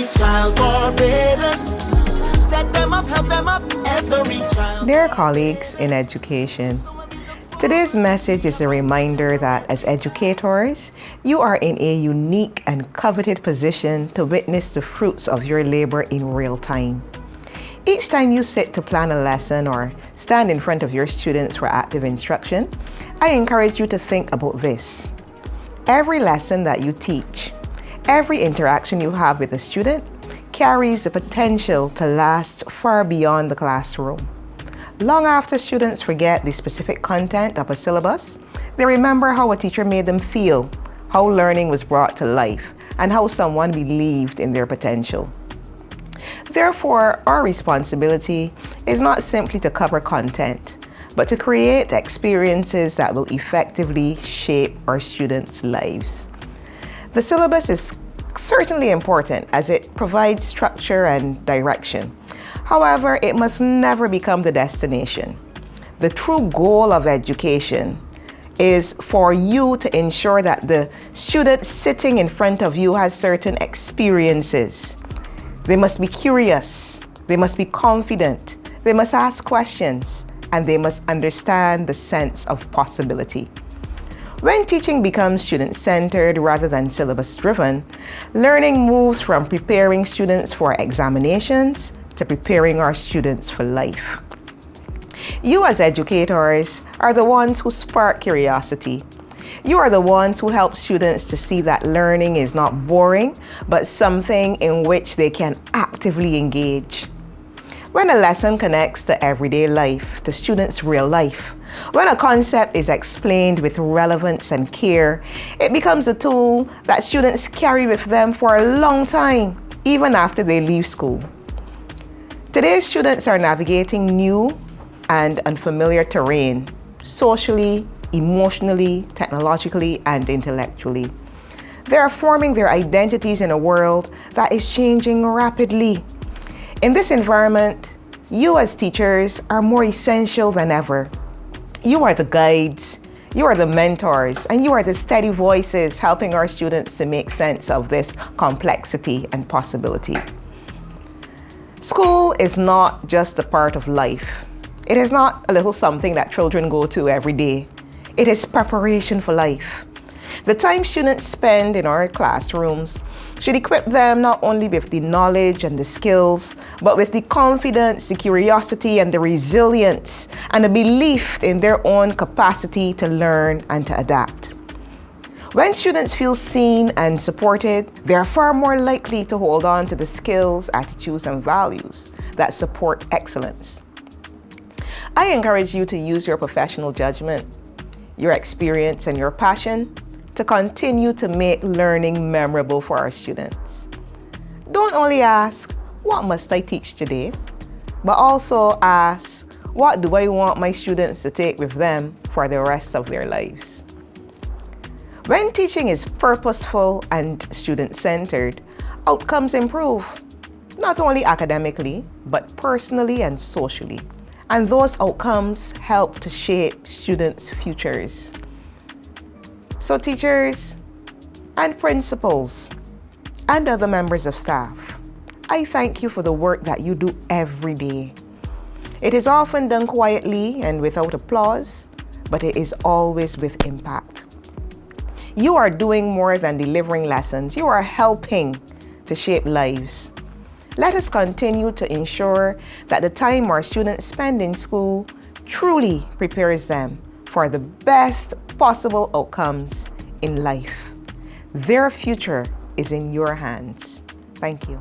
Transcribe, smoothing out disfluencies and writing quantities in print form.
every child Barbados. Set them up, help them up, every child. Dear colleagues in education, today's message is a reminder that as educators, you are in a unique and coveted position to witness the fruits of your labor in real time. Each time you sit to plan a lesson or stand in front of your students for active instruction, I encourage you to think about this. Every lesson that you teach, every interaction you have with a student carries the potential to last far beyond the classroom. Long after students forget the specific content of a syllabus, they remember how a teacher made them feel, how learning was brought to life, and how someone believed in their potential. Therefore, our responsibility is not simply to cover content, but to create experiences that will effectively shape our students' lives. The syllabus is certainly important as it provides structure and direction. However, it must never become the destination. The true goal of education is for you to ensure that the student sitting in front of you has certain experiences. They must be curious, they must be confident, they must ask questions, and they must understand the sense of possibility. When teaching becomes student-centered rather than syllabus-driven, learning moves from preparing students for examinations to preparing our students for life. You as educators are the ones who spark curiosity. You are the ones who help students to see that learning is not boring, but something in which they can actively engage. When a lesson connects to everyday life, to students' real life, when a concept is explained with relevance and care, it becomes a tool that students carry with them for a long time, even after they leave school. Today's students are navigating new and unfamiliar terrain, socially, emotionally, technologically, and intellectually. They are forming their identities in a world that is changing rapidly. In this environment, you as teachers are more essential than ever. You are the guides, you are the mentors, and you are the steady voices helping our students to make sense of this complexity and possibility. School is not just a part of life. It is not a little something that children go to every day. It is preparation for life. The time students spend in our classrooms should equip them not only with the knowledge and the skills, but with the confidence, the curiosity, and the resilience, and the belief in their own capacity to learn and to adapt. When students feel seen and supported, they are far more likely to hold on to the skills, attitudes, and values that support excellence. I encourage you to use your professional judgment, your experience, and your passion to continue to make learning memorable for our students. Don't only ask, what must I teach today? But also ask, what do I want my students to take with them for the rest of their lives? When teaching is purposeful and student-centered, outcomes improve, not only academically, but personally and socially. And those outcomes help to shape students' futures. So teachers and principals and other members of staff, I thank you for the work that you do every day. It is often done quietly and without applause, but it is always with impact. You are doing more than delivering lessons. You are helping to shape lives. Let us continue to ensure that the time our students spend in school truly prepares them for the best possible outcomes in life. Their future is in your hands. Thank you.